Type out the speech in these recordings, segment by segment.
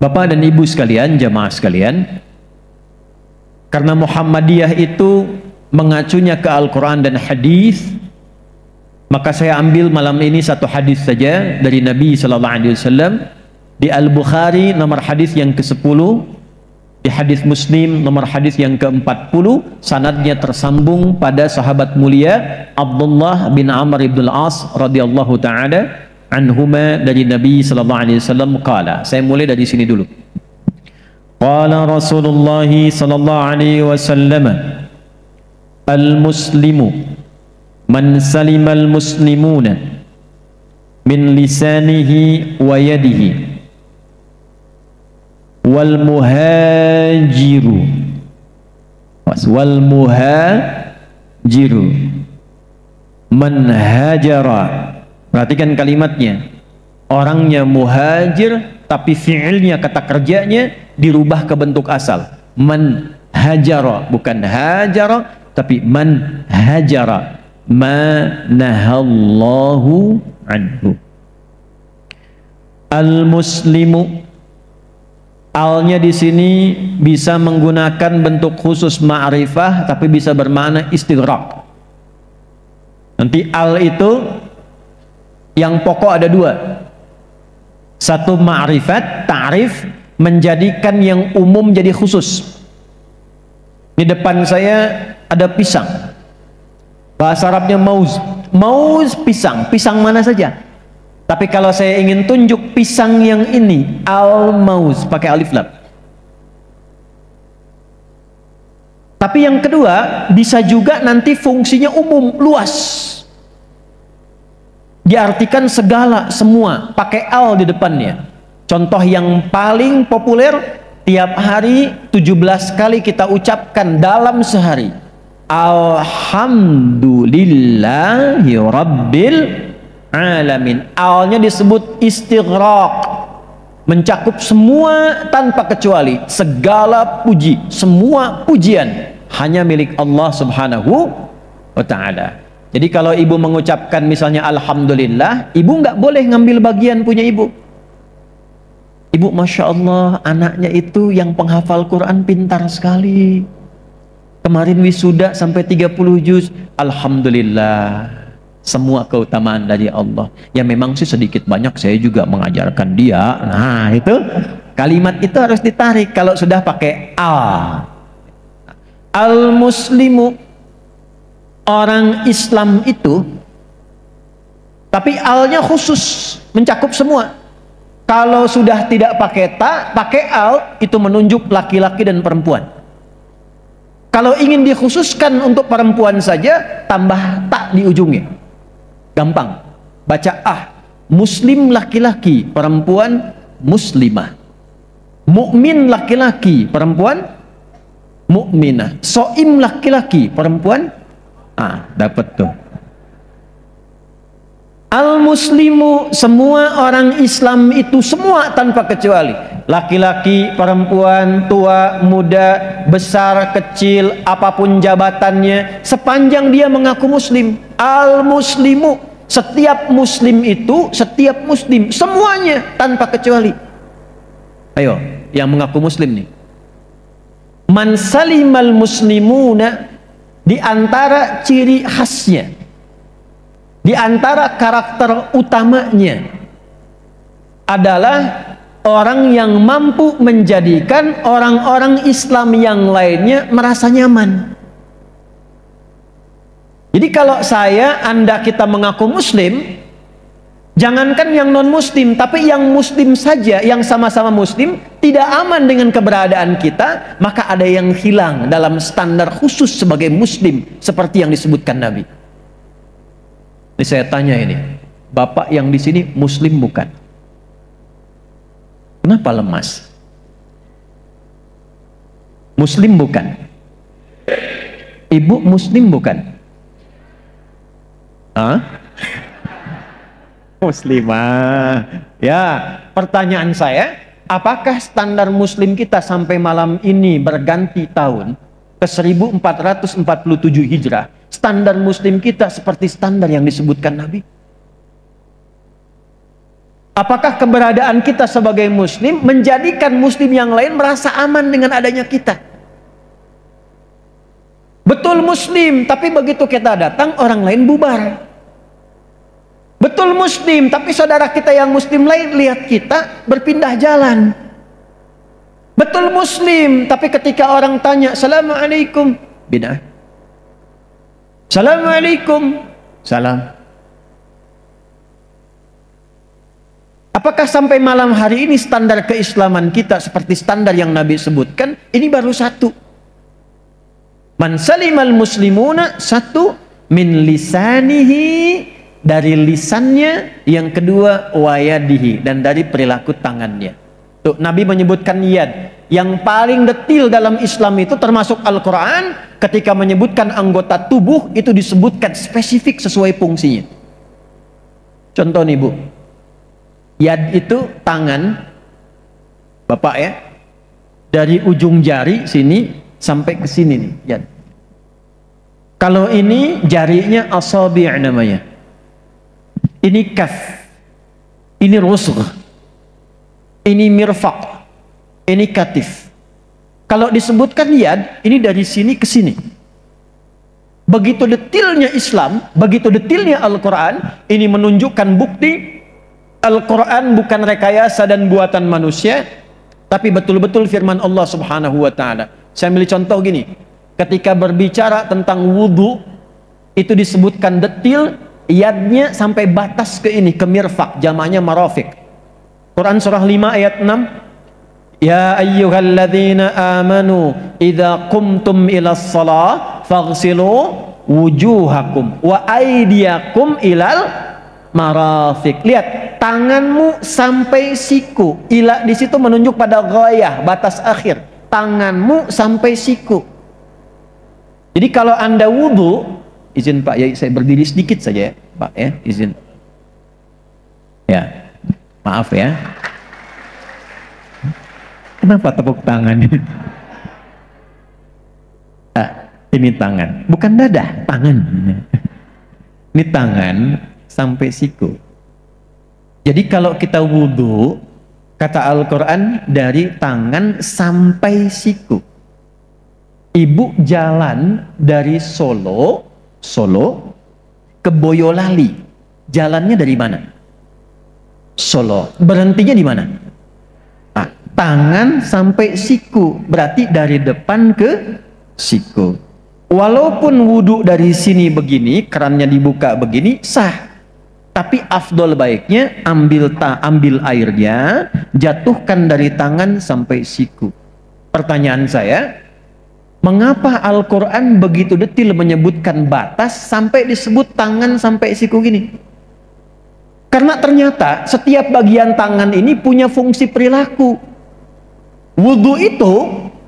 Bapak dan Ibu sekalian, jamaah sekalian, karena Muhammadiyah itu mengacunya ke Al-Quran dan hadis, maka saya ambil malam ini satu hadis saja dari Nabi Sallallahu Alaihi Wasallam di Al-Bukhari nomor hadis yang ke-10, di hadis Muslim nomor hadis yang ke-40, sanadnya tersambung pada sahabat mulia Abdullah bin Amr ibn al-As radhiyallahu taala anhuma dari Nabi Sallallahu Alaihi Wasallam qala. Saya mulai dari sini dulu. Qala Rasulullah Sallallahu Alaihi Wasallam, al-muslimu man salimal muslimuna min lisanihi wa yadihi, wal muhajiru man hajara. Perhatikan kalimatnya, orangnya muhajir tapi fi'ilnya, kata kerjanya dirubah ke bentuk asal man hajara, bukan hajara tapi man hajara, ma nahallahu anhu. Al-muslimu, alnya di sini bisa menggunakan bentuk khusus ma'rifah tapi bisa bermakna istighraq. Nanti al itu yang pokok ada dua, satu ma'rifat, ta'rif, menjadikan yang umum jadi khusus. Di depan saya ada pisang, bahasa Arabnya mauz, mauz pisang, pisang mana saja. Tapi kalau saya ingin tunjuk pisang yang ini, al-mauz, pakai alif lam. Tapi yang kedua bisa juga nanti fungsinya umum, luas, diartikan segala, semua, pakai al di depannya. Contoh yang paling populer, tiap hari 17 kali kita ucapkan dalam sehari, alhamdulillahi rabbil alamin. Alnya disebut istighraq, mencakup semua tanpa kecuali. Segala puji, semua pujian hanya milik Allah Subhanahu wa ta'ala. Jadi kalau ibu mengucapkan misalnya alhamdulillah, ibu nggak boleh ngambil bagian punya ibu. Ibu, masya Allah, anaknya itu yang penghafal Quran pintar sekali, kemarin wisuda sampai 30 juz. Alhamdulillah, semua keutamaan dari Allah. Ya memang sih sedikit banyak saya juga mengajarkan dia. Nah itu, kalimat itu harus ditarik kalau sudah pakai al. Al-muslimu, orang Islam itu, tapi alnya khusus, mencakup semua. Kalau sudah tidak pakai ta, pakai al, itu menunjuk laki-laki dan perempuan. Kalau ingin dikhususkan untuk perempuan saja, tambah ta di ujungnya, gampang. Baca muslim laki-laki, perempuan muslimah. Mukmin laki-laki, perempuan mukminah. Soim laki-laki, perempuan dapat tuh. Al-muslimu, semua orang Islam itu, semua tanpa kecuali, laki-laki, perempuan, tua, muda, besar, kecil, apapun jabatannya, sepanjang dia mengaku muslim. Al-muslimu, setiap muslim itu, setiap muslim, semuanya tanpa kecuali. Ayo, yang mengaku muslim nih. Man salimal muslimuna, di antara ciri khasnya, di antara karakter utamanya adalah orang yang mampu menjadikan orang-orang Islam yang lainnya merasa nyaman. Jadi kalau Anda, kita mengaku muslim, jangankan yang non muslim, tapi yang muslim saja, yang sama-sama muslim, tidak aman dengan keberadaan kita, maka ada yang hilang dalam standar khusus sebagai muslim seperti yang disebutkan Nabi. Ini saya tanya ini, Bapak yang di sini muslim bukan? Kenapa lemas? Muslim bukan? Ibu muslim bukan? Muslimah. Ya, pertanyaan saya, apakah standar muslim kita sampai malam ini berganti tahun ke 1447 Hijrah, standar muslim kita seperti standar yang disebutkan Nabi? Apakah keberadaan kita sebagai muslim menjadikan muslim yang lain merasa aman dengan adanya kita? Betul muslim, tapi begitu kita datang orang lain bubar. Betul muslim, tapi saudara kita yang muslim lain lihat kita berpindah jalan. Betul muslim, tapi ketika orang tanya assalamualaikum, bid'ah. Assalamualaikum, salam. Apakah sampai malam hari ini standar keislaman kita seperti standar yang Nabi sebutkan? Ini baru satu. Man salimal muslimuna, satu, min lisanihi, dari lisannya, yang kedua wayadihi, dan dari perilaku tangannya. Tuh, Nabi menyebutkan yad. Yang paling detil dalam Islam itu termasuk Al-Quran, ketika menyebutkan anggota tubuh itu disebutkan spesifik sesuai fungsinya. Contoh nih Bu, yad itu tangan, Bapak ya, dari ujung jari sini sampai ke sini nih, yad. Kalau ini jarinya asabi' namanya. Ini kaf, ini rusgh, ini mirfaq, ini katif. Kalau disebutkan yad, ini dari sini ke sini. Begitu detilnya Islam, begitu detilnya Al-Quran, ini menunjukkan bukti Al-Quran bukan rekayasa dan buatan manusia, tapi betul-betul firman Allah Subhanahu wa Ta'ala. Saya ambil contoh gini, ketika berbicara tentang wudhu, itu disebutkan detil, yadnya sampai batas ke ini, ke mirfaq, jamaknya marafiq. Quran surah 5 ayat 6, ya ayyuhalladzina amanu idza qumtum ilas shalah faghsilu wujuhakum wa aydiyakum ilal marafiq. Lihat, tanganmu sampai siku. Ila di situ menunjuk pada ghayah, batas akhir. Tanganmu sampai siku. Jadi kalau Anda wudu, izin Pak ya, saya berdiri sedikit saja ya Pak ya, izin ya, maaf ya. Kenapa tepuk tangan? Ini tangan, bukan dada, tangan. Ini tangan sampai siku. Jadi kalau kita wudu, kata Al-Quran, dari tangan sampai siku. Ibu jalan dari Solo ke Boyolali, jalannya dari mana? Solo. Berhentinya di mana? Nah, tangan sampai siku, berarti dari depan ke siku. Walaupun wudhu dari sini begini, kerannya dibuka begini, sah. Tapi afdol baiknya ambil airnya, jatuhkan dari tangan sampai siku. Pertanyaan saya, mengapa Al-Quran begitu detil menyebutkan batas sampai disebut tangan sampai siku gini? Karena ternyata setiap bagian tangan ini punya fungsi perilaku. Wudhu itu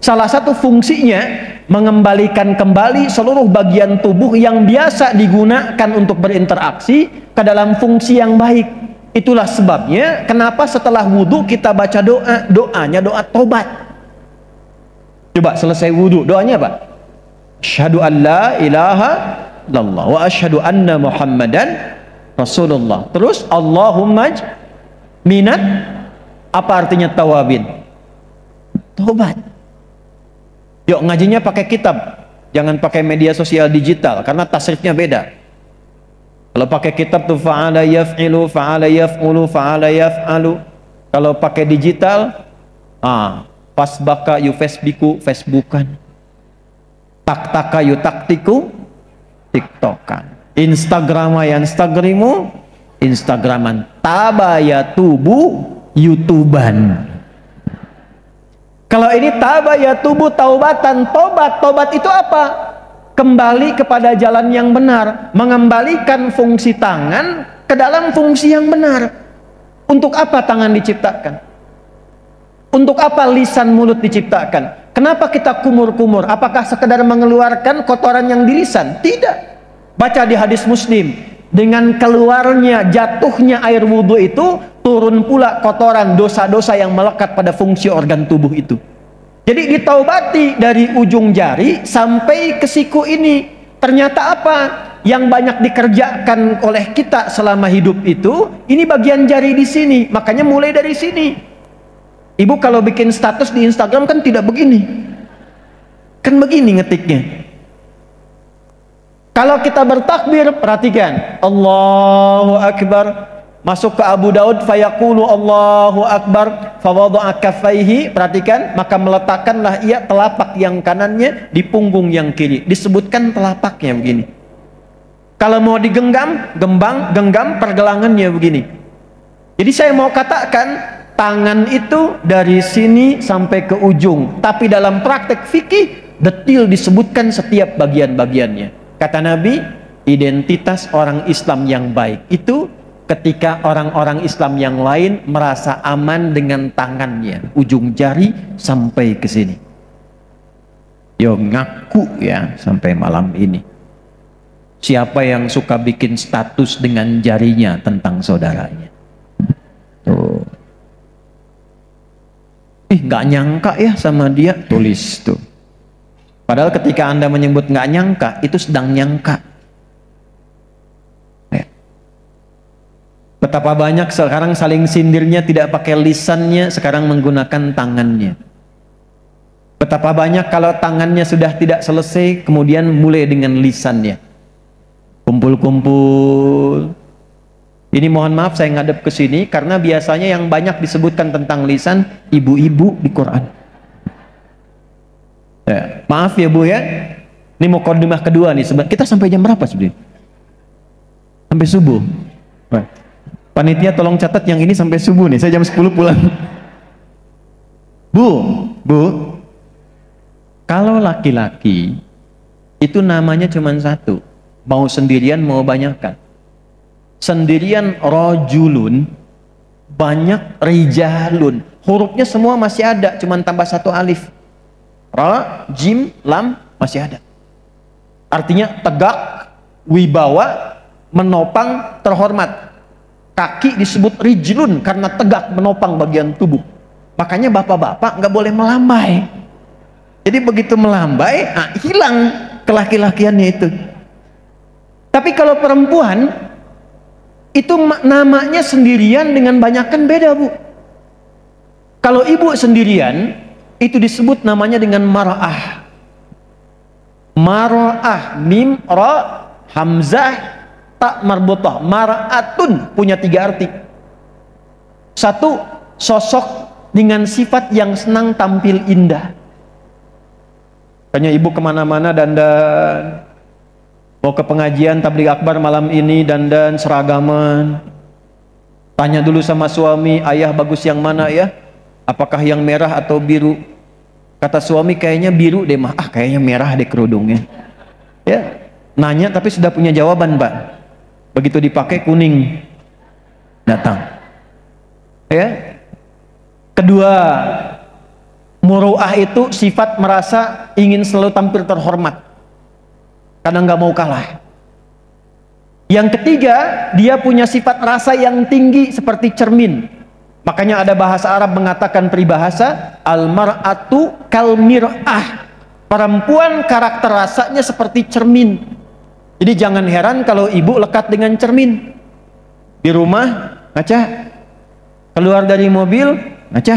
salah satu fungsinya mengembalikan kembali seluruh bagian tubuh yang biasa digunakan untuk berinteraksi ke dalam fungsi yang baik. Itulah sebabnya kenapa setelah wudhu kita baca doa, doanya doa tobat. Coba selesai wudhu, doanya apa? Asyhadu an la ilaha illallah wa asyhadu anna Muhammadan Rasulullah. Terus Allahumma minat, apa artinya tawabin? Tobat. Yuk ngajinya pakai kitab, jangan pakai media sosial digital karena tasrifnya beda. Kalau pakai kitab tuh fa'ala yaf'ilu, fa'ala yaf'ulu, fa'ala yaf'alu. Kalau pakai digital, fasbaka yu facebooku, facebookan. Taktaka yu taktiku, tiktokan. Instagrama ya instagrimu, instagraman. Tabaya tubu, youtuban. Kalau ini tabaya tubuh taubatan, tobat itu apa? Kembali kepada jalan yang benar, mengembalikan fungsi tangan ke dalam fungsi yang benar. Untuk apa tangan diciptakan? Untuk apa lisan mulut diciptakan? Kenapa kita kumur-kumur? Apakah sekedar mengeluarkan kotoran yang di lisan? Tidak. Baca di hadis Muslim, dengan keluarnya, jatuhnya air wudhu itu, turun pula kotoran, dosa-dosa yang melekat pada fungsi organ tubuh itu. Jadi ditaubati dari ujung jari sampai ke siku ini. Ternyata apa? Yang banyak dikerjakan oleh kita selama hidup itu, ini bagian jari di sini. Makanya mulai dari sini. Ibu kalau bikin status di Instagram kan tidak begini. Kan begini ngetiknya. Kalau kita bertakbir, perhatikan. Allahu Akbar. Masuk ke Abu Daud, fayaqulu Allahu Akbar, fawadha'a kaffaihi, perhatikan, maka meletakkanlah ia telapak yang kanannya di punggung yang kiri. Disebutkan telapaknya begini. Kalau mau digenggam, genggam pergelangannya begini. Jadi saya mau katakan, tangan itu dari sini sampai ke ujung. Tapi dalam praktek fikih, detil disebutkan setiap bagian-bagiannya. Kata Nabi, identitas orang Islam yang baik itu ketika orang-orang Islam yang lain merasa aman dengan tangannya, ujung jari sampai ke sini. Yo ngaku ya sampai malam ini. Siapa yang suka bikin status dengan jarinya tentang saudaranya? Tuh. Nggak nyangka ya sama dia, tulis tuh. Padahal ketika Anda menyebut nggak nyangka, itu sedang nyangka. Betapa banyak sekarang saling sindirnya tidak pakai lisannya, sekarang menggunakan tangannya. Betapa banyak kalau tangannya sudah tidak selesai, kemudian mulai dengan lisannya. Kumpul-kumpul. Ini mohon maaf saya ngadep ke sini, karena biasanya yang banyak disebutkan tentang lisan, ibu-ibu di Quran. Ya, maaf ya Bu ya, ini mau mukadimah kedua nih, kita sampai jam berapa sebenarnya? Sampai subuh. Panitia tolong catat yang ini sampai subuh nih, saya jam 10 pulang. Bu, kalau laki-laki itu namanya cuma satu, mau sendirian mau banyakan. Sendirian rojulun, banyak rijalun, hurufnya semua masih ada, cuma tambah satu alif. Ra, jim, lam masih ada. Artinya tegak, wibawa, menopang, terhormat. Kaki disebut rijlun karena tegak menopang bagian tubuh. Makanya bapak-bapak nggak boleh melambai. Jadi begitu melambai, hilang kelaki-lakiannya itu. Tapi kalau perempuan itu namanya sendirian dengan banyakan beda Bu. Kalau ibu sendirian itu disebut namanya dengan mar'ah. Mar'ah, mim, ra, hamzah, tak marbutah. Mar'atun punya 3 arti. Satu, sosok dengan sifat yang senang tampil indah. Tanya ibu kemana-mana dandan, mau ke pengajian tabligh akbar malam ini dandan seragaman. Tanya dulu sama suami, ayah bagus yang mana ya? Apakah yang merah atau biru? Kata suami kayaknya biru deh mah. Kayaknya merah deh kerudungnya. Ya, nanya tapi sudah punya jawaban Pak. Begitu dipakai kuning datang. Ya. Kedua, muru'ah itu sifat merasa ingin selalu tampil terhormat, karena nggak mau kalah. Yang ketiga, dia punya sifat rasa yang tinggi seperti cermin. Makanya ada bahasa Arab mengatakan peribahasa, al-mar'atu kal mir'ah. Perempuan karakter rasanya seperti cermin. Jadi jangan heran kalau ibu lekat dengan cermin. Di rumah ngaca, keluar dari mobil ngaca,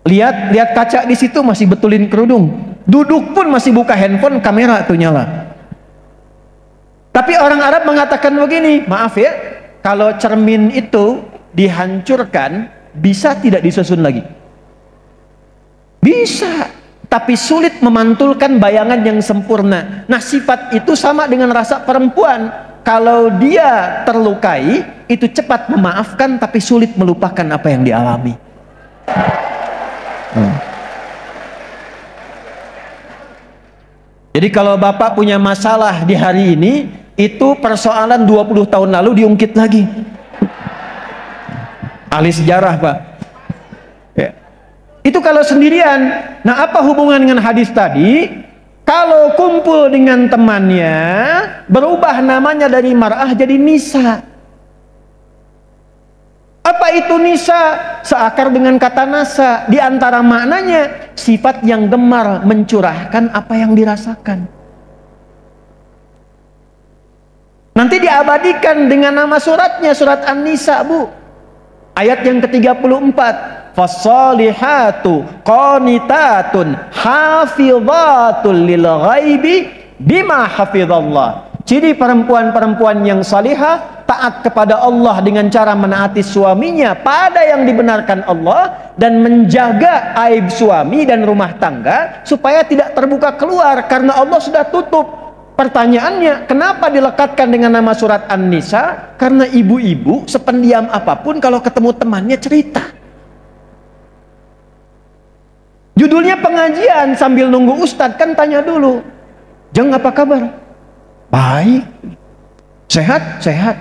lihat kaca di situ masih betulin kerudung, duduk pun masih buka handphone, kamera tuh nyala. Tapi orang Arab mengatakan begini, maaf ya, kalau cermin itu dihancurkan bisa tidak disusun lagi? Bisa. Tapi sulit memantulkan bayangan yang sempurna. Nah, sifat itu sama dengan rasa perempuan. Kalau dia terlukai, itu cepat memaafkan, tapi sulit melupakan apa yang dialami. Jadi kalau bapak punya masalah di hari ini, itu persoalan 20 tahun lalu diungkit lagi. Ahli sejarah Pak. Ya. Itu kalau sendirian. Nah, apa hubungan dengan hadis tadi? Kalau kumpul dengan temannya, berubah namanya dari mar'ah jadi nisa. Apa itu nisa? Seakar dengan kata nasa. Di antara maknanya, sifat yang gemar mencurahkan apa yang dirasakan. Nanti diabadikan dengan nama suratnya, surat An-Nisa, Bu. Ayat yang ke-34. Fassalihatu qanitatun hafidhatul lil ghaibi bima hafidhallah. Ciri perempuan-perempuan yang salihah, taat kepada Allah dengan cara menaati suaminya pada yang dibenarkan Allah, dan menjaga aib suami dan rumah tangga supaya tidak terbuka keluar karena Allah sudah tutup. Pertanyaannya, kenapa dilekatkan dengan nama surat An-Nisa? Karena ibu-ibu sependiam apapun kalau ketemu temannya cerita. Judulnya pengajian, sambil nunggu ustadz kan tanya dulu, "Jeng, apa kabar?" "Baik." "Sehat?" "Sehat."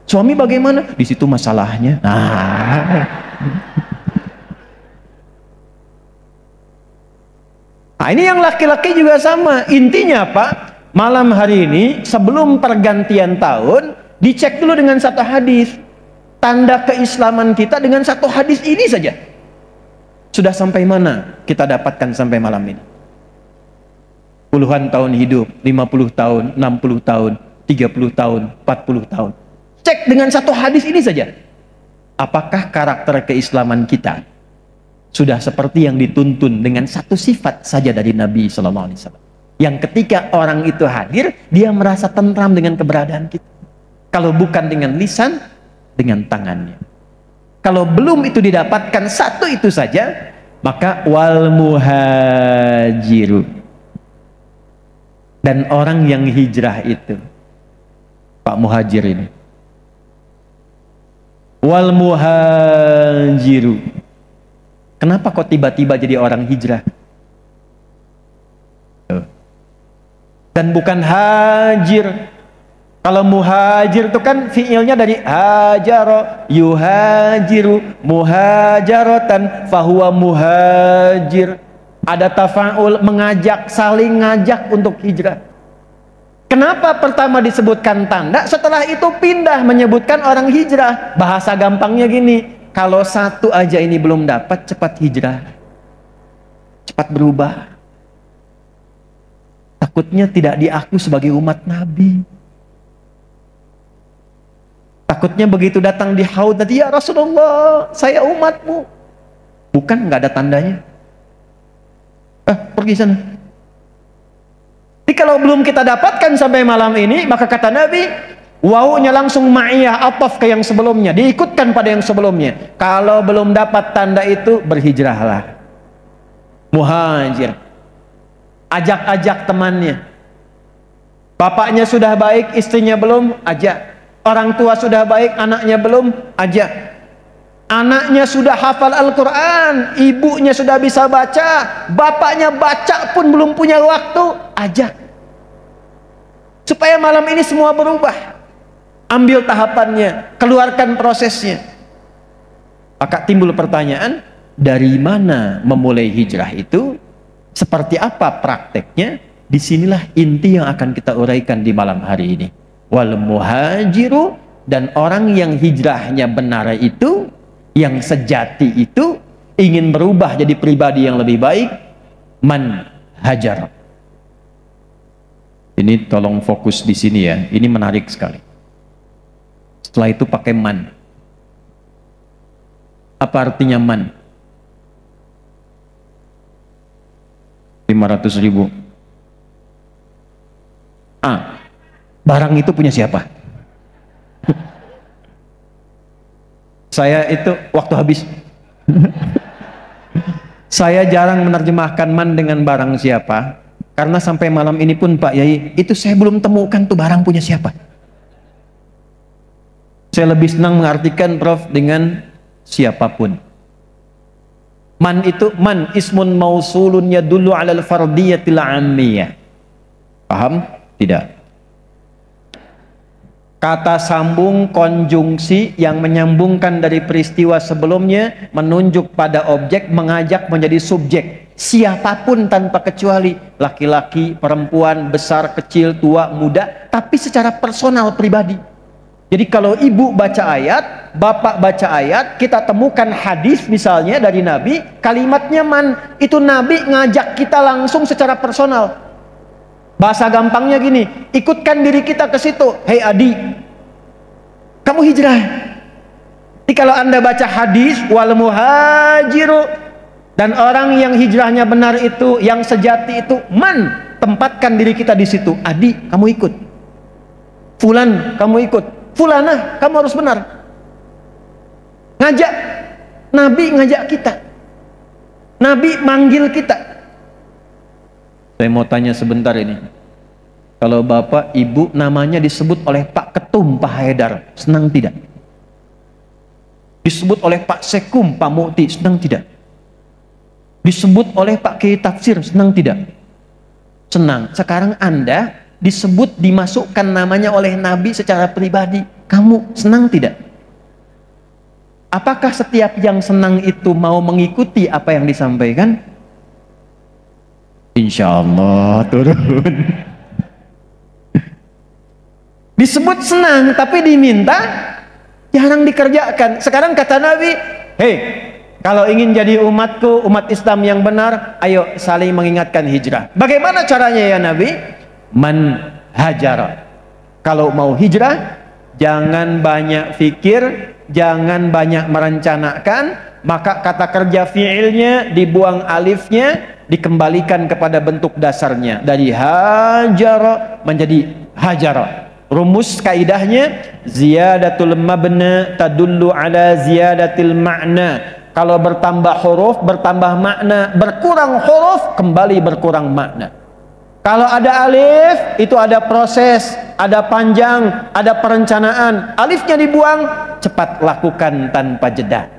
"Suami bagaimana?" "Di situ masalahnya." Nah, ini yang laki-laki juga sama. Intinya apa? Malam hari ini sebelum pergantian tahun, dicek dulu dengan satu hadis. Tanda keislaman kita dengan satu hadis ini saja. Sudah sampai mana kita dapatkan sampai malam ini? Puluhan tahun hidup, 50 tahun, 60 tahun, 30 tahun, 40 tahun. Cek dengan satu hadis ini saja. Apakah karakter keislaman kita sudah seperti yang dituntun dengan satu sifat saja dari Nabi SAW? Yang ketika orang itu hadir, dia merasa tentram dengan keberadaan kita. Kalau bukan dengan lisan, dengan tangannya. Kalau belum itu didapatkan satu itu saja, maka wal muhajiru, dan orang yang hijrah itu, Pak Muhajir ini, wal muhajiru. Kenapa kok tiba-tiba jadi orang hijrah? Dan bukan hajir. Kalau muhajir itu kan fiilnya dari hajaro, yuhajiru, muhajaratan, fahuwa muhajir. Ada tafa'ul, mengajak, saling ngajak untuk hijrah. Kenapa pertama disebutkan tanda, setelah itu pindah menyebutkan orang hijrah? Bahasa gampangnya gini, kalau satu aja ini belum dapat, cepat hijrah, cepat berubah. Takutnya tidak diaku sebagai umat Nabi. Takutnya begitu datang di haud nanti, "Ya Rasulullah, saya umatmu." Bukan, nggak ada tandanya. Pergi sana. Jadi kalau belum kita dapatkan sampai malam ini, maka kata Nabi, wawunya langsung ma'iyah, ataf ke yang sebelumnya, diikutkan pada yang sebelumnya. Kalau belum dapat tanda itu, berhijrahlah. Muhajir. Ajak-ajak temannya. Bapaknya sudah baik, istrinya belum, ajak. Orang tua sudah baik, anaknya belum, ajak. Anaknya sudah hafal Al-Quran, ibunya sudah bisa baca, bapaknya baca pun belum punya waktu, ajak. Supaya malam ini semua berubah. Ambil tahapannya, keluarkan prosesnya. Maka timbul pertanyaan, dari mana memulai hijrah itu? Seperti apa prakteknya? Disinilah inti yang akan kita uraikan di malam hari ini. Wal muhajiru, dan orang yang hijrahnya benar itu, yang sejati itu, ingin berubah jadi pribadi yang lebih baik, man hajar. Ini tolong fokus di sini ya, ini menarik sekali. Setelah itu pakai man. Apa artinya man? 500.000. Barang itu punya siapa? Saya itu waktu habis. Saya jarang menerjemahkan man dengan barang siapa, karena sampai malam ini pun Pak Yai, itu saya belum temukan tuh barang punya siapa. Saya lebih senang mengartikan Prof dengan siapapun. Man itu, man ismun mausulun yadullu alal fardiyatil ammiyah. Paham? Tidak. Kata sambung konjungsi yang menyambungkan dari peristiwa sebelumnya, menunjuk pada objek, mengajak menjadi subjek. Siapapun tanpa kecuali, laki-laki, perempuan, besar, kecil, tua, muda, tapi secara personal, pribadi. Jadi kalau ibu baca ayat, bapak baca ayat, kita temukan hadis misalnya dari Nabi, kalimatnya man, itu Nabi ngajak kita langsung secara personal. Bahasa gampangnya gini, ikutkan diri kita ke situ. Hei Adi, kamu hijrah. Jadi kalau Anda baca hadis wal muhajiru, dan orang yang hijrahnya benar itu, yang sejati itu, man, tempatkan diri kita di situ. Adi, kamu ikut. Fulan, kamu ikut. Fulanah, kamu harus benar. Ngajak, Nabi ngajak kita. Nabi manggil kita. Saya mau tanya sebentar ini. Kalau bapak, ibu namanya disebut oleh Pak Ketum, Pak Haidar, senang tidak? Disebut oleh Pak Sekum, Pak Mukti, senang tidak? Disebut oleh Pak Kiai Tafsir, senang tidak? Senang. Sekarang Anda disebut, dimasukkan namanya oleh Nabi secara pribadi, kamu senang tidak? Apakah setiap yang senang itu mau mengikuti apa yang disampaikan? Insya Allah turun. Disebut senang tapi diminta jarang dikerjakan. Sekarang kata Nabi, hei, kalau ingin jadi umatku, umat Islam yang benar, ayo saling mengingatkan hijrah. Bagaimana caranya ya Nabi? Man hajara. Kalau mau hijrah, jangan banyak fikir, jangan banyak merencanakan, maka kata kerja fiilnya dibuang alifnya, dikembalikan kepada bentuk dasarnya. Dari hajara menjadi hajara. Rumus kaidahnya, ziyadatul mabna tadullu ala ziyadatil ma'na. Kalau bertambah huruf, bertambah makna. Berkurang huruf, kembali berkurang makna. Kalau ada alif, itu ada proses, ada panjang, ada perencanaan. Alifnya dibuang, cepat lakukan tanpa jeda.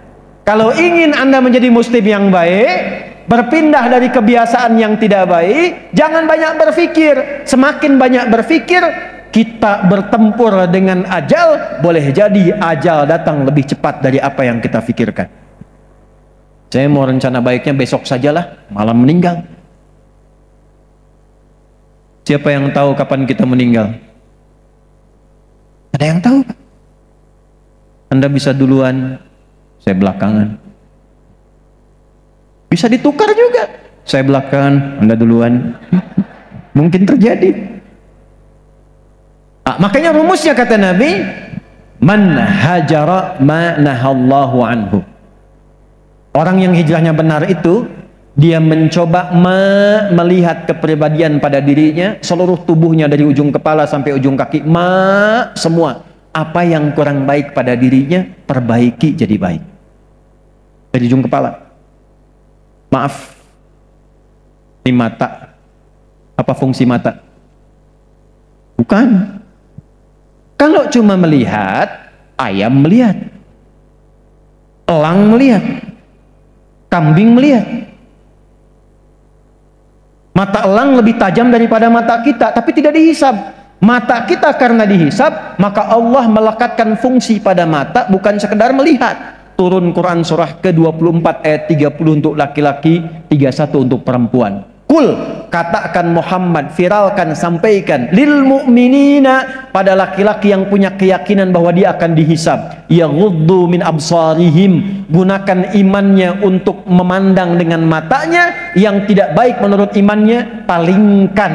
Kalau ingin Anda menjadi muslim yang baik, berpindah dari kebiasaan yang tidak baik, jangan banyak berpikir. Semakin banyak berpikir, kita bertempur dengan ajal, boleh jadi ajal datang lebih cepat dari apa yang kita pikirkan. Saya mau rencana baiknya besok sajalah, malam meninggal. Siapa yang tahu kapan kita meninggal? Ada yang tahu? Anda bisa duluan, saya belakangan. Bisa ditukar juga. Saya belakangan, Anda duluan. Mungkin terjadi. Makanya rumusnya kata Nabi, man hajara ma nahallahu anhu. Orang yang hijrahnya benar itu, dia mencoba melihat kepribadian pada dirinya, seluruh tubuhnya dari ujung kepala sampai ujung kaki, semua apa yang kurang baik pada dirinya, perbaiki jadi baik. Dari ujung kepala. Maaf, ini mata. Apa fungsi mata? Bukan. Kalau cuma melihat, ayam melihat, elang melihat, kambing melihat. Mata elang lebih tajam daripada mata kita, tapi tidak dihisab. Mata kita karena dihisab, maka Allah melekatkan fungsi pada mata, bukan sekedar melihat. Turun Quran surah ke-24 ayat 30 untuk laki-laki, 31 untuk perempuan. Kul, katakan Muhammad, viralkan, sampaikan lil mu'minina, pada laki-laki yang punya keyakinan bahwa dia akan dihisab, yaghuddu min absarihim, gunakan imannya untuk memandang dengan matanya. Yang tidak baik menurut imannya, palingkan,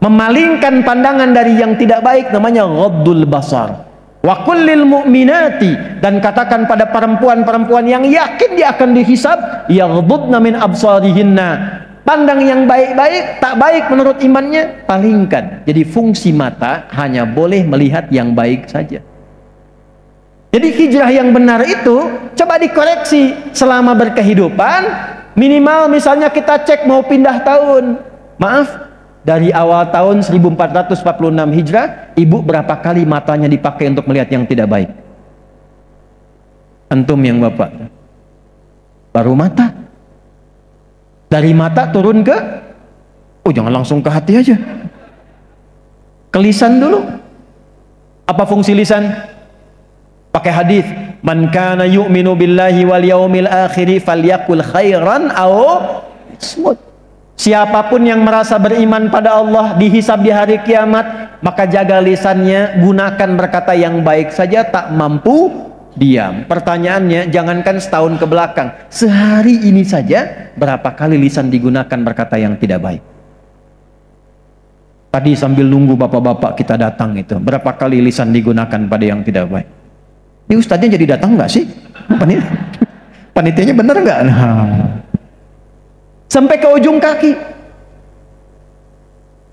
memalingkan pandangan dari yang tidak baik, namanya ghaddul basar. Wa kullil mu'minati, dan katakan pada perempuan-perempuan yang yakin dia akan dihisab, yaghuddna min absarihinna, pandang yang baik-baik, tak baik menurut imannya, palingkan. Jadi fungsi mata hanya boleh melihat yang baik saja. Jadi hijrah yang benar itu coba dikoreksi selama berkehidupan. Minimal misalnya kita cek mau pindah tahun, maaf, dari awal tahun 1446 hijrah, ibu berapa kali matanya dipakai untuk melihat yang tidak baik? Antum yang bapak, baru mata. Dari mata turun ke, jangan langsung ke hati aja, ke lisan dulu. Apa fungsi lisan? Pakai hadis, man kana yu'minu billahi wal yaumil akhir falyakul khairan aw smut. Siapapun yang merasa beriman pada Allah, dihisab di hari kiamat, maka jaga lisannya, gunakan berkata yang baik saja, tak mampu diam. Pertanyaannya, jangankan setahun ke belakang, sehari ini saja berapa kali lisan digunakan berkata yang tidak baik? Tadi sambil nunggu bapak-bapak kita datang itu, berapa kali lisan digunakan pada yang tidak baik. Ini ustadznya jadi datang nggak sih? Panitianya bener nggak? Nah. Sampai ke ujung kaki.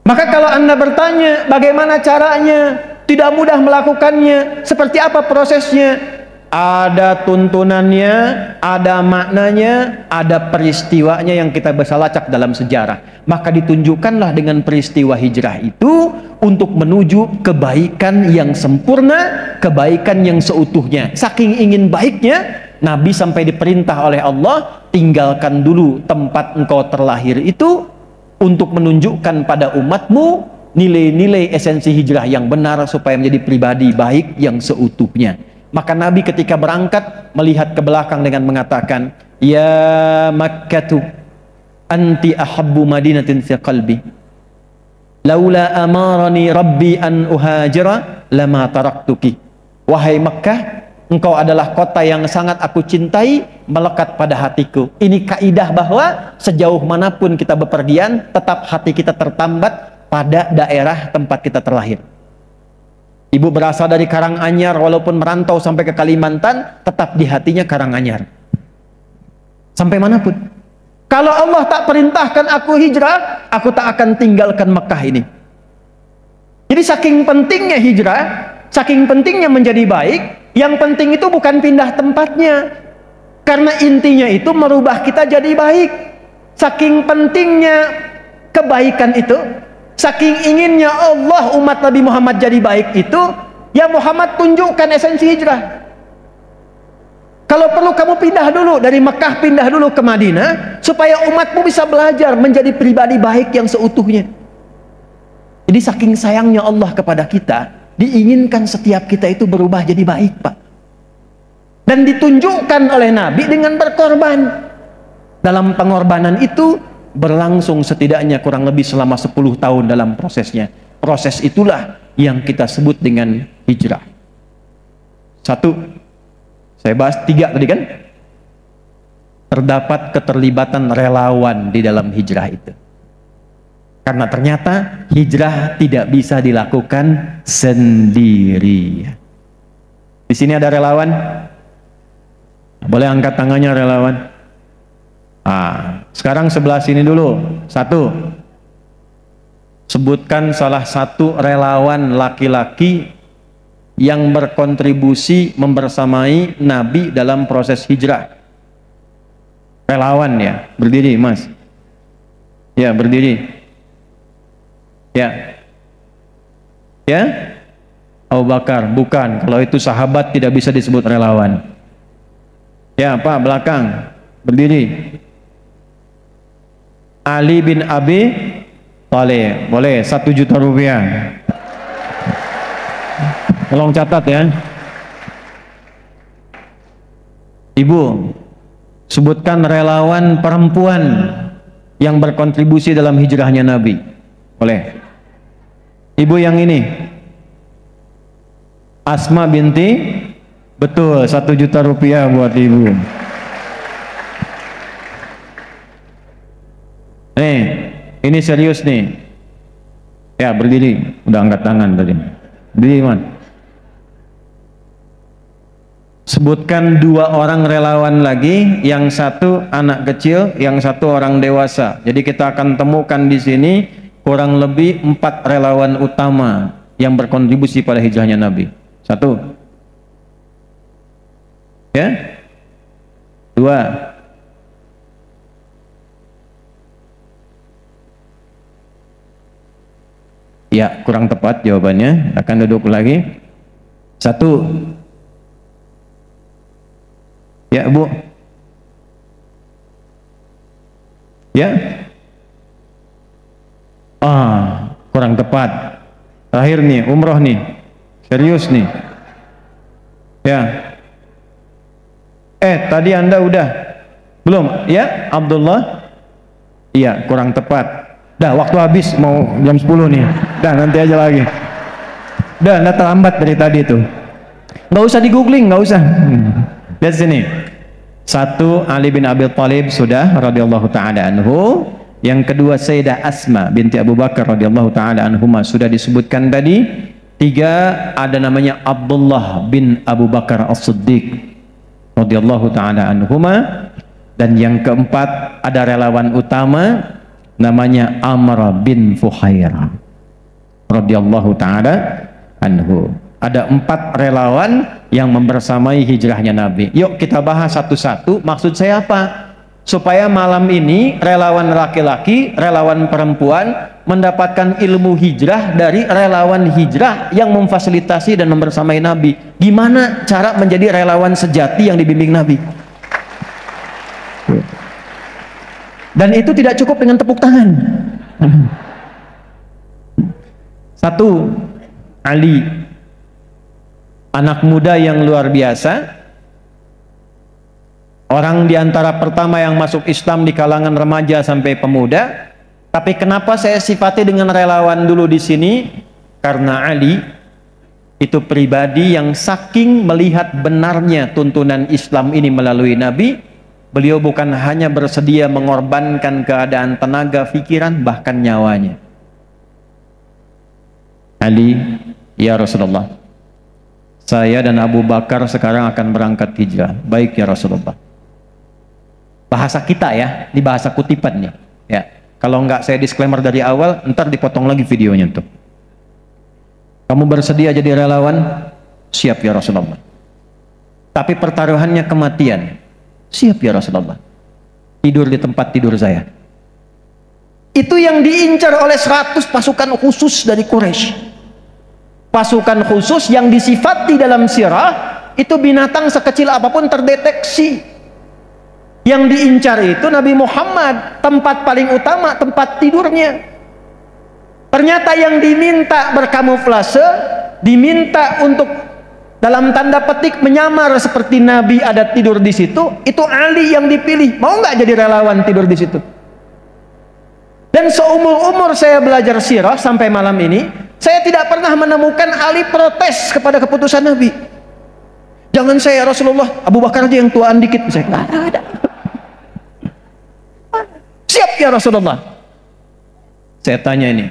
Maka kalau Anda bertanya bagaimana caranya, tidak mudah melakukannya, seperti apa prosesnya, ada tuntunannya, ada maknanya, ada peristiwanya yang kita bisa lacak dalam sejarah. Maka ditunjukkanlah dengan peristiwa hijrah itu untuk menuju kebaikan yang sempurna, kebaikan yang seutuhnya. Saking ingin baiknya, Nabi sampai diperintah oleh Allah, tinggalkan dulu tempat engkau terlahir itu untuk menunjukkan pada umatmu nilai-nilai esensi hijrah yang benar supaya menjadi pribadi baik yang seutuhnya. Maka Nabi ketika berangkat melihat ke belakang dengan mengatakan, ya Makkatu anti ahabbu madinatin fi qalbi laula amarani rabbi an uhajira lama taraktuki. Wahai Makkah, engkau adalah kota yang sangat aku cintai, melekat pada hatiku. Ini kaidah bahwa sejauh manapun kita bepergian, tetap hati kita tertambat pada daerah tempat kita terlahir. Ibu berasal dari Karanganyar, walaupun merantau sampai ke Kalimantan, tetap di hatinya Karanganyar. Sampai manapun. Kalau Allah tak perintahkan aku hijrah, aku tak akan tinggalkan Mekah ini. Jadi saking pentingnya hijrah, saking pentingnya menjadi baik, yang penting itu bukan pindah tempatnya. Karena intinya itu merubah kita jadi baik. Saking pentingnya kebaikan itu, saking inginnya Allah umat Nabi Muhammad jadi baik itu, ya Muhammad tunjukkan esensi hijrah. Kalau perlu kamu pindah dulu dari Mekah, pindah dulu ke Madinah, supaya umatmu bisa belajar menjadi pribadi baik yang seutuhnya. Jadi saking sayangnya Allah kepada kita, diinginkan setiap kita itu berubah jadi baik, Pak. Dan ditunjukkan oleh Nabi dengan berkorban. Dalam pengorbanan itu berlangsung setidaknya kurang lebih selama 10 tahun dalam prosesnya. Proses itulah yang kita sebut dengan hijrah. Satu, saya bahas 3 tadi kan. Terdapat keterlibatan relawan di dalam hijrah itu. Karena ternyata hijrah tidak bisa dilakukan sendiri. Di sini ada relawan. Boleh angkat tangannya relawan. Sekarang sebelah sini dulu. 1. Sebutkan salah satu relawan laki-laki yang berkontribusi membersamai Nabi dalam proses hijrah. Relawan ya, berdiri Mas. Ya, berdiri. Ya. Ya? Abu Bakar, bukan. Kalau itu sahabat tidak bisa disebut relawan. Ya, Pak, belakang. Berdiri. Ali bin Abi Thalib, boleh 1 juta rupiah. Tolong catat ya. Ibu, sebutkan relawan perempuan yang berkontribusi dalam hijrahnya Nabi. Boleh. Ibu yang ini, Asma binti, betul, 1 juta rupiah buat ibu. Ini serius nih. Ya, berdiri. Udah angkat tangan tadi. Berdiri, Man. Sebutkan 2 orang relawan lagi, yang satu anak kecil, yang satu orang dewasa. Jadi kita akan temukan di sini kurang lebih 4 relawan utama yang berkontribusi pada hijrahnya Nabi. 1. Ya. 2. Ya, kurang tepat jawabannya. Akan duduk lagi. 1. Ya, Bu. Ya. Kurang tepat. Terakhir nih, umroh nih. Serius nih. Ya. Tadi Anda udah. Belum? Ya, Abdullah. Iya, kurang tepat. Dah, waktu habis, mau jam 10 nih. Dah, nanti aja lagi. Dah, Anda terlambat dari tadi tuh. Nggak usah di googling, nggak usah. Lihat sini. 1, Ali bin Abi Thalib sudah radhiyallahu ta'ala anhu. Yang kedua Sayyidah Asma binti Abu Bakar radhiyallahu taala anhuma sudah disebutkan tadi. Tiga, ada namanya Abdullah bin Abu Bakar As-Siddiq radhiyallahu taala anhuma. Dan yang keempat ada relawan utama namanya Amr bin Fuhairah radhiyallahu taala anhu. Ada 4 relawan yang membersamai hijrahnya Nabi. Yuk kita bahas satu-satu. Maksud saya apa? Supaya malam ini relawan laki-laki, relawan perempuan mendapatkan ilmu hijrah dari relawan hijrah yang memfasilitasi dan membersamai Nabi. Gimana cara menjadi relawan sejati yang dibimbing Nabi? Dan itu tidak cukup dengan tepuk tangan. Satu, Ali, anak muda yang luar biasa. Orang diantara pertama yang masuk Islam di kalangan remaja sampai pemuda. Tapi kenapa saya sifati dengan relawan dulu di sini? Karena Ali itu pribadi yang saking melihat benarnya tuntunan Islam ini melalui Nabi, beliau bukan hanya bersedia mengorbankan keadaan tenaga, pikiran, bahkan nyawanya. Ali, ya Rasulullah, saya dan Abu Bakar sekarang akan berangkat hijrah. Baik ya Rasulullah. Bahasa kita ya, di bahasa kutipan nih. Ya, kalau enggak saya disclaimer dari awal, ntar dipotong lagi videonya tuh. Kamu bersedia jadi relawan? Siap ya Rasulullah. Tapi pertaruhannya kematian. Siap ya Rasulullah. Tidur di tempat tidur saya. Itu yang diincar oleh 100 pasukan khusus dari Quraisy. Pasukan khusus yang disifati dalam sirah, itu binatang sekecil apapun terdeteksi. Yang diincar itu Nabi Muhammad, tempat paling utama, tempat tidurnya. Ternyata yang diminta berkamuflase, diminta untuk dalam tanda petik menyamar seperti Nabi ada tidur di situ, itu Ali yang dipilih. Mau nggak jadi relawan tidur di situ? Dan seumur-umur saya belajar sirah sampai malam ini, saya tidak pernah menemukan Ali protes kepada keputusan Nabi. Jangan saya Rasulullah, Abu Bakar aja yang tuaan dikit. Saya nggak ada. Siap ya Rasulullah. Saya tanya ini,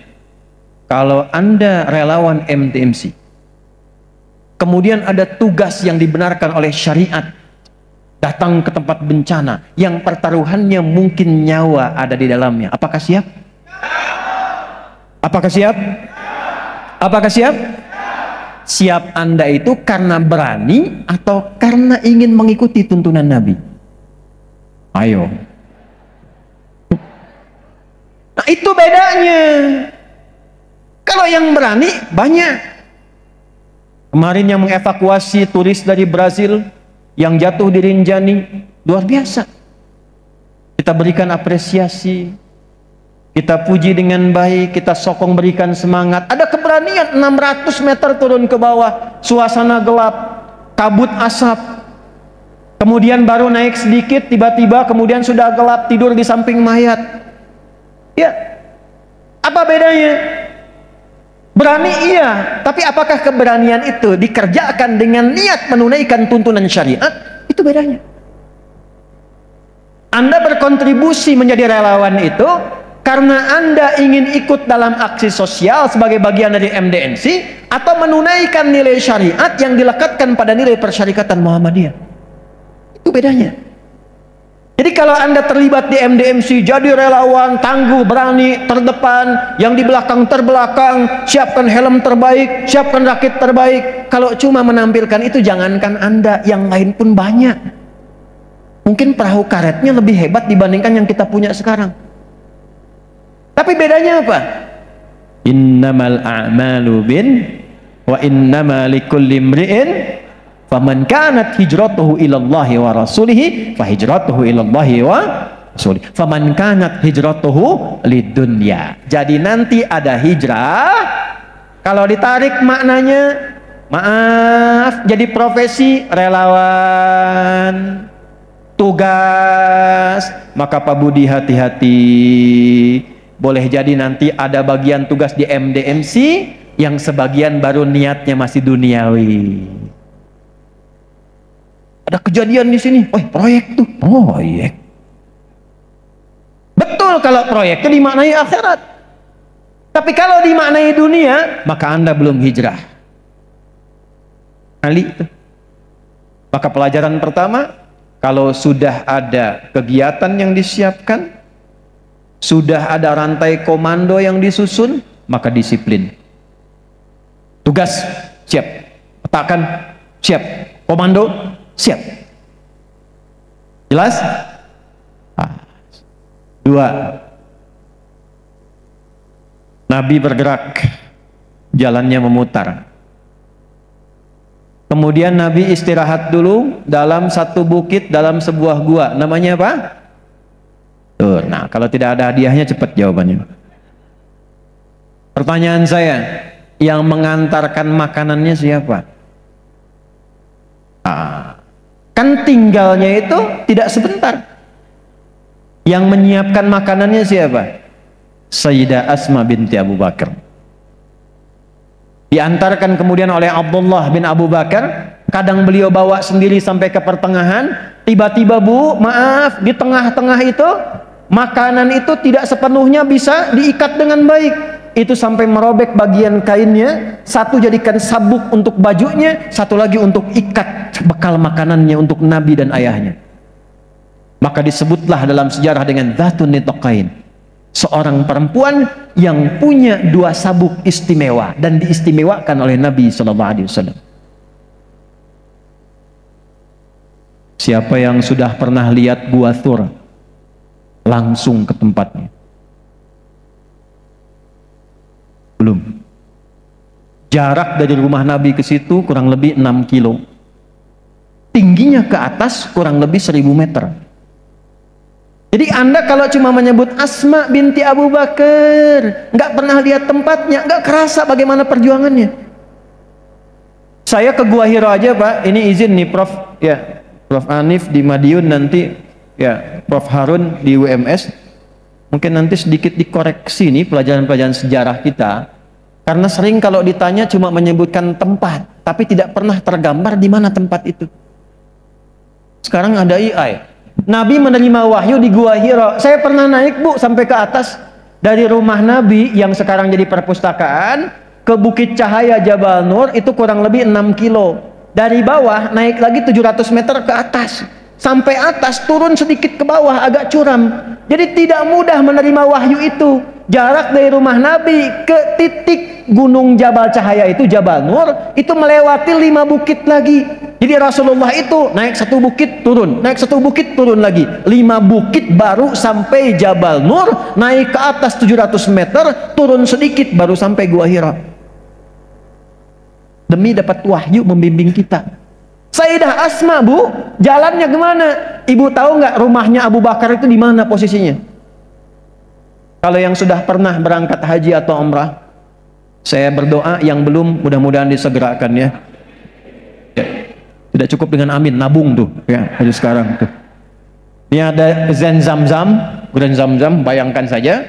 kalau Anda relawan MTMC, kemudian ada tugas yang dibenarkan oleh syariat, datang ke tempat bencana yang pertaruhannya mungkin nyawa ada di dalamnya, apakah siap? Apakah siap? Apakah siap? Siap Anda itu karena berani atau karena ingin mengikuti tuntunan Nabi? Ayo. Nah itu bedanya. Kalau yang berani banyak. Kemarin yang mengevakuasi turis dari Brazil yang jatuh di Rinjani, luar biasa. Kita berikan apresiasi, kita puji dengan baik, kita sokong, berikan semangat. Ada keberanian 600 meter turun ke bawah, suasana gelap, kabut asap. Kemudian baru naik sedikit, tiba-tiba kemudian sudah gelap, tidur di samping mayat. Ya, apa bedanya? Berani iya, tapi apakah keberanian itu dikerjakan dengan niat menunaikan tuntunan syariat? Itu bedanya. Anda berkontribusi menjadi relawan itu karena Anda ingin ikut dalam aksi sosial sebagai bagian dari MDNC, atau menunaikan nilai syariat yang dilekatkan pada nilai persyarikatan Muhammadiyah. Itu bedanya. Jadi kalau Anda terlibat di MDMC, jadi relawan, tangguh, berani, terdepan, yang di belakang terbelakang, siapkan helm terbaik, siapkan rakit terbaik. Kalau cuma menampilkan itu, jangankan Anda, yang lain pun banyak. Mungkin perahu karetnya lebih hebat dibandingkan yang kita punya sekarang. Tapi bedanya apa? Innamal a'malu bin wa innama likulli imri'in faman kanat hijratuhu ilallahi wa rasulihi fa hijratuhu ilallahi wa rasulihi faman kanat hijratuhu lidunya. Jadi nanti ada hijrah, kalau ditarik maknanya, maaf, jadi profesi relawan, tugas, maka Pak Budi hati-hati. Boleh jadi nanti ada bagian tugas di MDMC yang sebagian baru niatnya masih duniawi. Ada kejadian di sini, proyek tuh, proyek. Betul kalau proyeknya dimaknai akhirat. Tapi kalau dimaknai dunia, maka Anda belum hijrah. Ali itu. Maka pelajaran pertama, kalau sudah ada kegiatan yang disiapkan, sudah ada rantai komando yang disusun, maka disiplin. Tugas siap, petakan siap, komando siap. Jelas? Dua, Nabi bergerak, jalannya memutar. Kemudian Nabi istirahat dulu dalam satu bukit, dalam sebuah gua. Namanya apa? Tuh, nah kalau tidak ada hadiahnya cepat jawabannya. Pertanyaan saya, yang mengantarkan makanannya siapa? Kan tinggalnya itu tidak sebentar. Yang menyiapkan makanannya siapa? Sayyidah Asma binti Abu Bakar. Diantarkan kemudian oleh Abdullah bin Abu Bakar. Kadang beliau bawa sendiri sampai ke pertengahan. Tiba-tiba, Bu, maaf, di tengah-tengah itu makanan itu tidak sepenuhnya bisa diikat dengan baik. Itu sampai merobek bagian kainnya. Satu jadikan sabuk untuk bajunya, satu lagi untuk ikat bekal makanannya untuk Nabi dan ayahnya. Maka disebutlah dalam sejarah dengan Dzatun Nitaqain, seorang perempuan yang punya dua sabuk istimewa dan diistimewakan oleh Nabi SAW. Siapa yang sudah pernah lihat Gua Thur, langsung ke tempatnya? Belum. Jarak dari rumah Nabi ke situ kurang lebih 6 kilo. Tingginya ke atas kurang lebih 1000 meter. Jadi Anda kalau cuma menyebut Asma binti Abu Bakar, nggak pernah lihat tempatnya, nggak kerasa bagaimana perjuangannya. Saya ke Gua Hira aja, Pak. Ini izin nih, Prof. Ya, Prof. Hanif di Madiun nanti, ya, Prof. Harun di UMS. Mungkin nanti sedikit dikoreksi nih pelajaran-pelajaran sejarah kita. Karena sering kalau ditanya cuma menyebutkan tempat, tapi tidak pernah tergambar di mana tempat itu. Sekarang ada AI. Nabi menerima wahyu di Gua Hira. Saya pernah naik, Bu, sampai ke atas. Dari rumah Nabi yang sekarang jadi perpustakaan ke Bukit Cahaya Jabal Nur itu kurang lebih 6 kilo. Dari bawah naik lagi 700 meter ke atas. Sampai atas turun sedikit ke bawah, agak curam. Jadi tidak mudah menerima wahyu itu. Jarak dari rumah Nabi ke titik gunung Jabal Cahaya itu, Jabal Nur, itu melewati 5 bukit lagi. Jadi Rasulullah itu naik satu bukit turun, naik satu bukit turun lagi, 5 bukit baru sampai Jabal Nur. Naik ke atas 700 meter, turun sedikit baru sampai Gua Hira. Demi dapat wahyu membimbing kita. Sayyidah Asma, Bu, jalannya kemana? Ibu tahu nggak rumahnya Abu Bakar itu di mana posisinya? Kalau yang sudah pernah berangkat haji atau umrah, saya berdoa, yang belum mudah-mudahan disegerakan ya. Tidak cukup dengan amin, nabung tuh ya, aja sekarang tuh. Ini ada Grand Zamzam, bayangkan saja.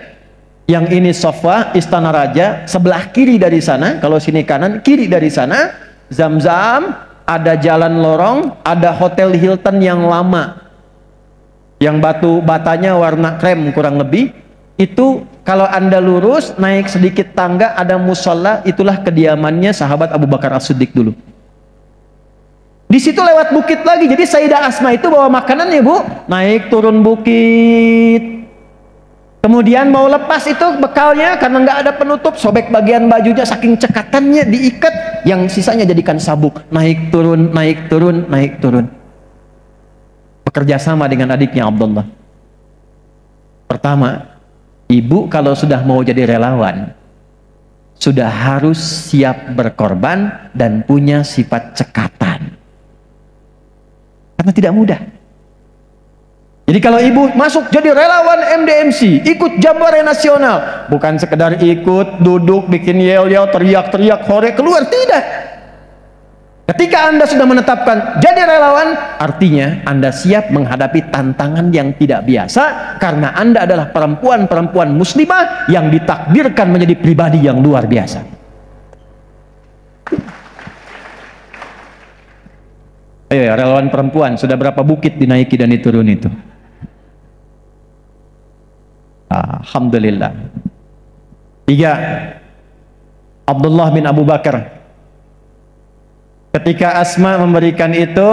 Yang ini Safa, Istana Raja, sebelah kiri dari sana, kalau sini kanan, kiri dari sana, Zamzam, ada jalan lorong, ada Hotel Hilton yang lama. Yang batu batanya warna krem kurang lebih. Itu kalau Anda lurus naik sedikit tangga ada musola, itulah kediamannya sahabat Abu Bakar As-Siddiq dulu. Di situ lewat bukit lagi. Jadi Sayyidah Asma itu bawa makanannya, Bu, naik turun bukit. Kemudian mau lepas itu bekalnya karena nggak ada penutup, sobek bagian bajunya saking cekatannya, diikat, yang sisanya jadikan sabuk, naik turun, naik turun, naik turun. Bekerja sama dengan adiknya Abdullah. Pertama, ibu kalau sudah mau jadi relawan, sudah harus siap berkorban dan punya sifat cekatan. Karena tidak mudah. Jadi kalau ibu masuk jadi relawan MDMC, ikut Jambore Nasional, bukan sekedar ikut, duduk, bikin yel-yel, teriak-teriak, hore, keluar, tidak. Ketika Anda sudah menetapkan jadi relawan, artinya Anda siap menghadapi tantangan yang tidak biasa, karena Anda adalah perempuan-perempuan muslimah yang ditakdirkan menjadi pribadi yang luar biasa. Ayo ya, relawan perempuan, sudah berapa bukit dinaiki dan diturun itu? Alhamdulillah. 3. Abdullah bin Abu Bakar. Ketika Asma memberikan itu,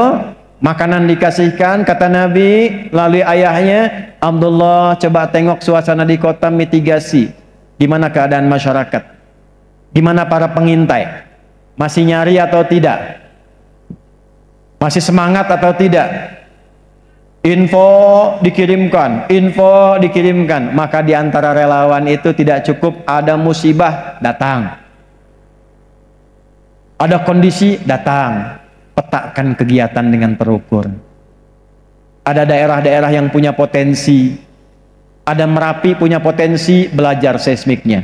makanan dikasihkan, kata Nabi, lalu ayahnya, Abdullah, coba tengok suasana di kota, mitigasi. Gimana keadaan masyarakat? Gimana para pengintai? Masih nyari atau tidak? Masih semangat atau tidak? Info dikirimkan, maka di antara relawan itu tidak cukup, ada musibah, datang. Ada kondisi, datang. Petakan kegiatan dengan terukur. Ada daerah-daerah yang punya potensi. Ada Merapi punya potensi, belajar seismiknya.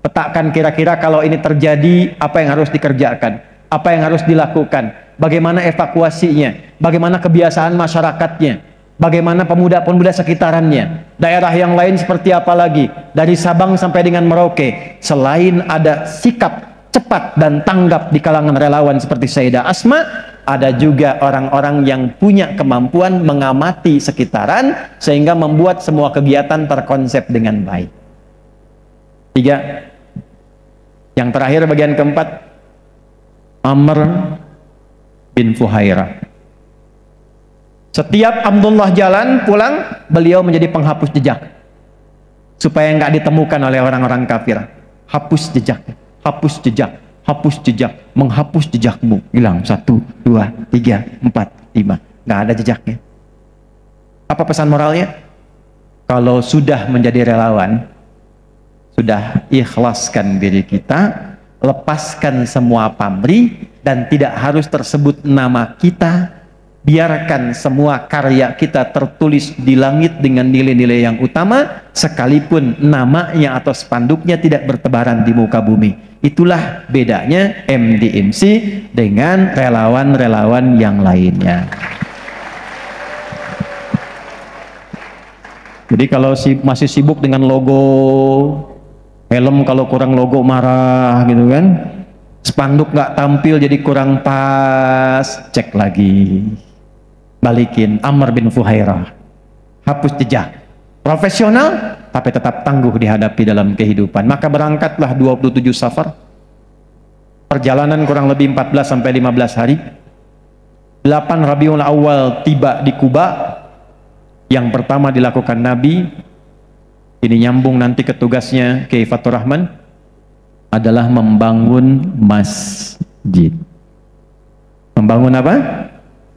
Petakan kira-kira kalau ini terjadi, apa yang harus dikerjakan, apa yang harus dilakukan, bagaimana evakuasinya, bagaimana kebiasaan masyarakatnya, bagaimana pemuda-pemuda sekitarannya, daerah yang lain seperti apa lagi, dari Sabang sampai dengan Merauke. Selain ada sikap cepat dan tanggap di kalangan relawan seperti Sayyidah Asma, ada juga orang-orang yang punya kemampuan mengamati sekitaran sehingga membuat semua kegiatan terkonsep dengan baik. 3. Yang terakhir, bagian keempat, Amr bin Fuhairah. Setiap Abdullah jalan pulang, beliau menjadi penghapus jejak supaya nggak ditemukan oleh orang-orang kafir. Hapus jejak, hapus jejak, hapus jejak, menghapus jejakmu, hilang 1, 2, 3, 4, 5, nggak ada jejaknya. Apa pesan moralnya? Kalau sudah menjadi relawan, sudah ikhlaskan diri kita, lepaskan semua pamrih dan tidak harus tersebut nama kita. Biarkan semua karya kita tertulis di langit dengan nilai-nilai yang utama, sekalipun namanya atau spanduknya tidak bertebaran di muka bumi. Itulah bedanya MDMC dengan relawan-relawan yang lainnya. Jadi kalau masih sibuk dengan logo, helm kalau kurang logo marah gitu kan, spanduk nggak tampil jadi kurang pas, cek lagi. Balikin. Amr bin Fuhairah, hapus jejak, profesional tapi tetap tangguh dihadapi dalam kehidupan. Maka berangkatlah 27 Safar, perjalanan kurang lebih 14 sampai 15 hari. 8 Rabiul Awal tiba di Kuba. Yang pertama dilakukan Nabi, ini nyambung nanti ke tugasnya Kiai Fathur Rahman, adalah membangun masjid. Membangun apa?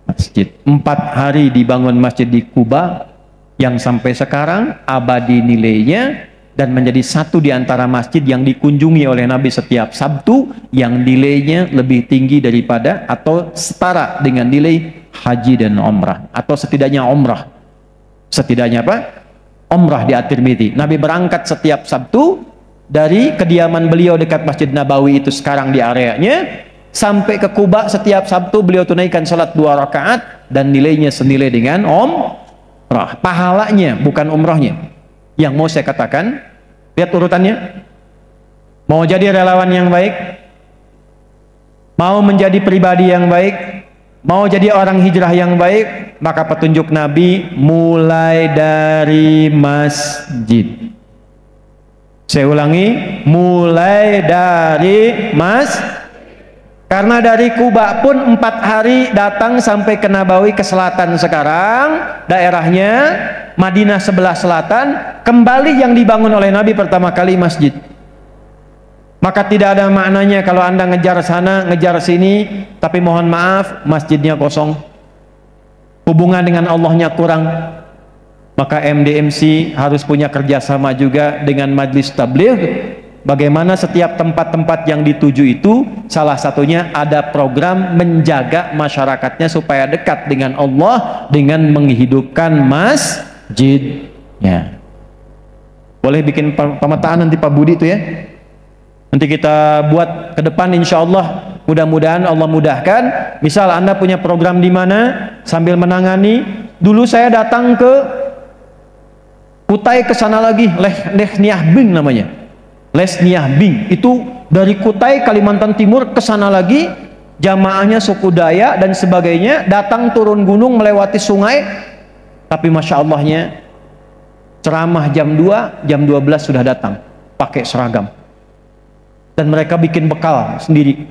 Masjid. 4 hari dibangun masjid di Kuba yang sampai sekarang abadi nilainya dan menjadi satu di antara masjid yang dikunjungi oleh Nabi setiap Sabtu, yang nilainya lebih tinggi daripada atau setara dengan nilai haji dan umrah, atau setidaknya umrah. Setidaknya apa? Umrah di At-Tirmidzi. Nabi berangkat setiap Sabtu dari kediaman beliau dekat Masjid Nabawi itu sekarang di areanya, sampai ke Kuba setiap Sabtu beliau tunaikan salat 2 rakaat dan nilainya senilai dengan umrah. Pahalanya bukan umrahnya. Yang mau saya katakan, lihat urutannya. Mau jadi relawan yang baik, mau menjadi pribadi yang baik, mau jadi orang hijrah yang baik, maka petunjuk Nabi mulai dari masjid. Saya ulangi, mulai dari karena dari Kuba pun 4 hari datang sampai ke Nabawi, ke selatan sekarang daerahnya Madinah sebelah selatan, kembali yang dibangun oleh Nabi pertama kali masjid. Maka tidak ada maknanya kalau Anda ngejar sana, ngejar sini, tapi mohon maaf masjidnya kosong, hubungan dengan Allahnya kurang. Maka MDMC harus punya kerjasama juga dengan Majlis Tabligh. Bagaimana setiap tempat-tempat yang dituju itu, salah satunya ada program menjaga masyarakatnya supaya dekat dengan Allah dengan menghidupkan masjidnya. Boleh bikin pemetaan nanti Pak Budi itu ya. Nanti kita buat ke depan, insya Allah, mudah-mudahan Allah mudahkan. Misal Anda punya program di mana sambil menangani. Dulu saya datang ke Kutai, ke sana lagi, Leh Niah Bing namanya. Les Niah Bing itu dari Kutai Kalimantan Timur ke sana lagi, jamaahnya suku Dayak dan sebagainya, datang turun gunung melewati sungai, tapi masya Allahnya ceramah jam 2, jam 12 sudah datang pakai seragam. Dan mereka bikin bekal sendiri.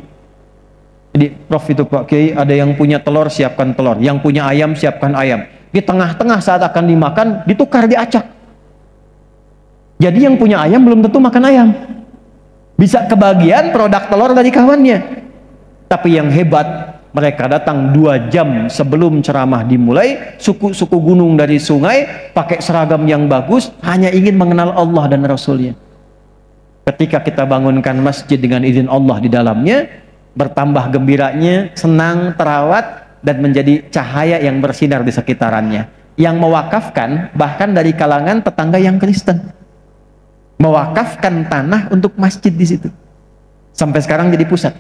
Jadi Prof itu Pak Kiai, ada yang punya telur siapkan telur, yang punya ayam siapkan ayam. Di tengah-tengah saat akan dimakan ditukar, diacak. Jadi yang punya ayam belum tentu makan ayam. Bisa kebagian produk telur dari kawannya. Tapi yang hebat, mereka datang 2 jam sebelum ceramah dimulai, suku-suku gunung dari sungai, pakai seragam yang bagus, hanya ingin mengenal Allah dan Rasulnya. Ketika kita bangunkan masjid dengan izin Allah di dalamnya, bertambah gembiranya, senang, terawat, dan menjadi cahaya yang bersinar di sekitarannya. Yang mewakafkan, bahkan dari kalangan tetangga yang Kristen, mewakafkan tanah untuk masjid di situ. Sampai sekarang jadi pusat.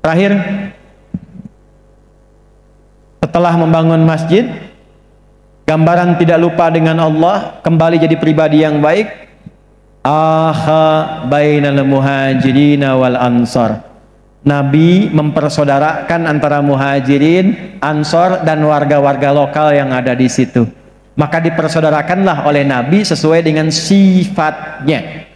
Terakhir, setelah membangun masjid, gambaran tidak lupa dengan Allah, kembali jadi pribadi yang baik. Akha bainal muhajirin wal ansar. Nabi mempersaudarakan antara muhajirin, ansor, dan warga-warga lokal yang ada di situ. Maka dipersaudarakanlah oleh Nabi sesuai dengan sifatnya.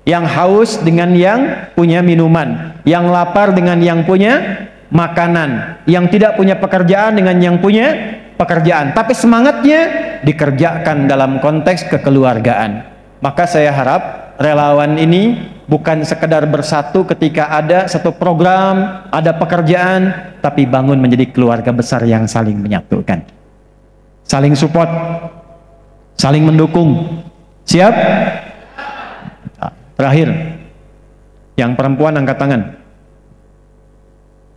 Yang haus dengan yang punya minuman, yang lapar dengan yang punya makanan, yang tidak punya pekerjaan dengan yang punya pekerjaan. Tapi semangatnya dikerjakan dalam konteks kekeluargaan. Maka saya harap relawan ini bukan sekedar bersatu ketika ada satu program, ada pekerjaan, tapi bangun menjadi keluarga besar yang saling menyatukan, saling support, saling mendukung. Siap? Terakhir, yang perempuan angkat tangan.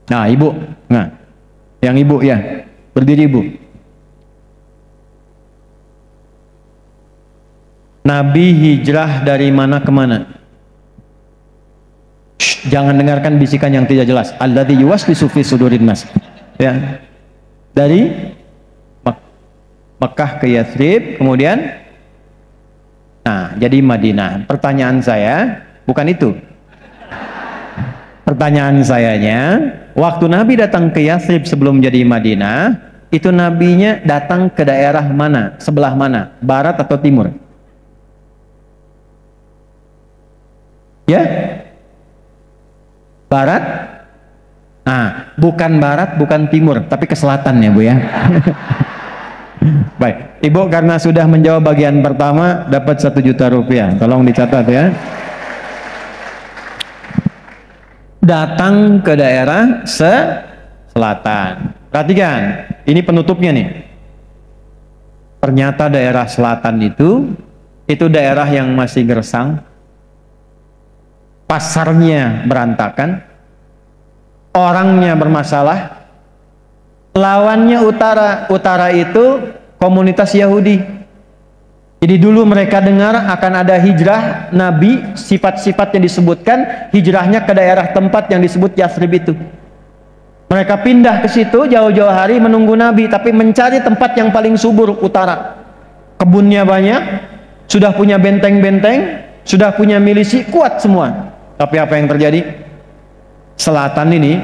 Nah, ibu. Nah, yang ibu ya, berdiri ibu. Nabi hijrah dari mana ke mana? Jangan dengarkan bisikan yang tidak jelas. Alladzi yuwaswisu fi sudurin nas. Ya. Dari Mekah ke Yathrib, kemudian jadi Madinah. Pertanyaan saya bukan itu. Pertanyaan sayanya, waktu Nabi datang ke Yathrib sebelum jadi Madinah, itu nabinya datang ke daerah mana? Sebelah mana? Barat atau timur? Ya? Barat? Bukan barat, bukan timur, tapi ke selatan ya, Bu ya. Baik, Ibu karena sudah menjawab bagian pertama dapat 1 juta rupiah. Tolong dicatat ya. Datang ke daerah selatan. Perhatikan, ini penutupnya nih. Ternyata daerah selatan itu daerah yang masih gersang. Pasarnya berantakan, orangnya bermasalah, lawannya utara itu komunitas Yahudi. Jadi dulu mereka dengar akan ada hijrah Nabi, sifat-sifatnya disebutkan, hijrahnya ke daerah tempat yang disebut Yathrib itu. Mereka pindah ke situ jauh-jauh hari menunggu Nabi, tapi mencari tempat yang paling subur, utara. Kebunnya banyak, sudah punya benteng-benteng, sudah punya milisi, kuat semua. Tapi apa yang terjadi? Selatan ini,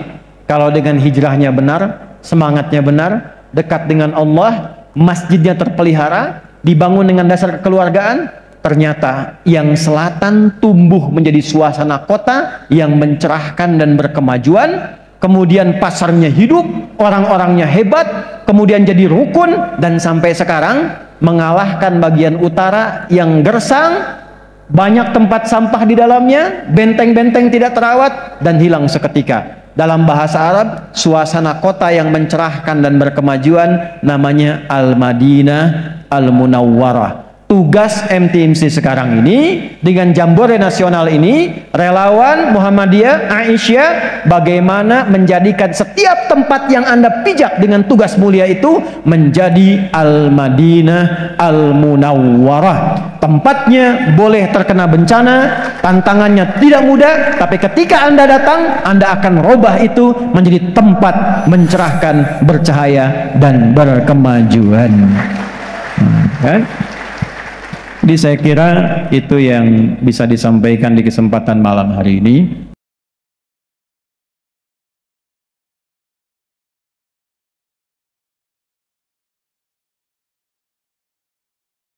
kalau dengan hijrahnya benar, semangatnya benar, dekat dengan Allah, masjidnya terpelihara, dibangun dengan dasar kekeluargaan, ternyata yang selatan tumbuh menjadi suasana kota yang mencerahkan dan berkemajuan, kemudian pasarnya hidup, orang-orangnya hebat, kemudian jadi rukun, dan sampai sekarang mengalahkan bagian utara yang gersang, banyak tempat sampah di dalamnya, benteng-benteng tidak terawat, dan hilang seketika. Dalam bahasa Arab, suasana kota yang mencerahkan dan berkemajuan namanya Al-Madinah Al-Munawwarah. Tugas MTMC sekarang ini dengan Jambore Nasional ini, relawan Muhammadiyah Aisyah, bagaimana menjadikan setiap tempat yang Anda pijak dengan tugas mulia itu menjadi Al-Madinah Al-Munawwarah. Tempatnya boleh terkena bencana, tantangannya tidak mudah, tapi ketika Anda datang, Anda akan robah itu menjadi tempat mencerahkan, bercahaya, dan berkemajuan. Kan? Jadi saya kira itu yang bisa disampaikan di kesempatan malam hari ini.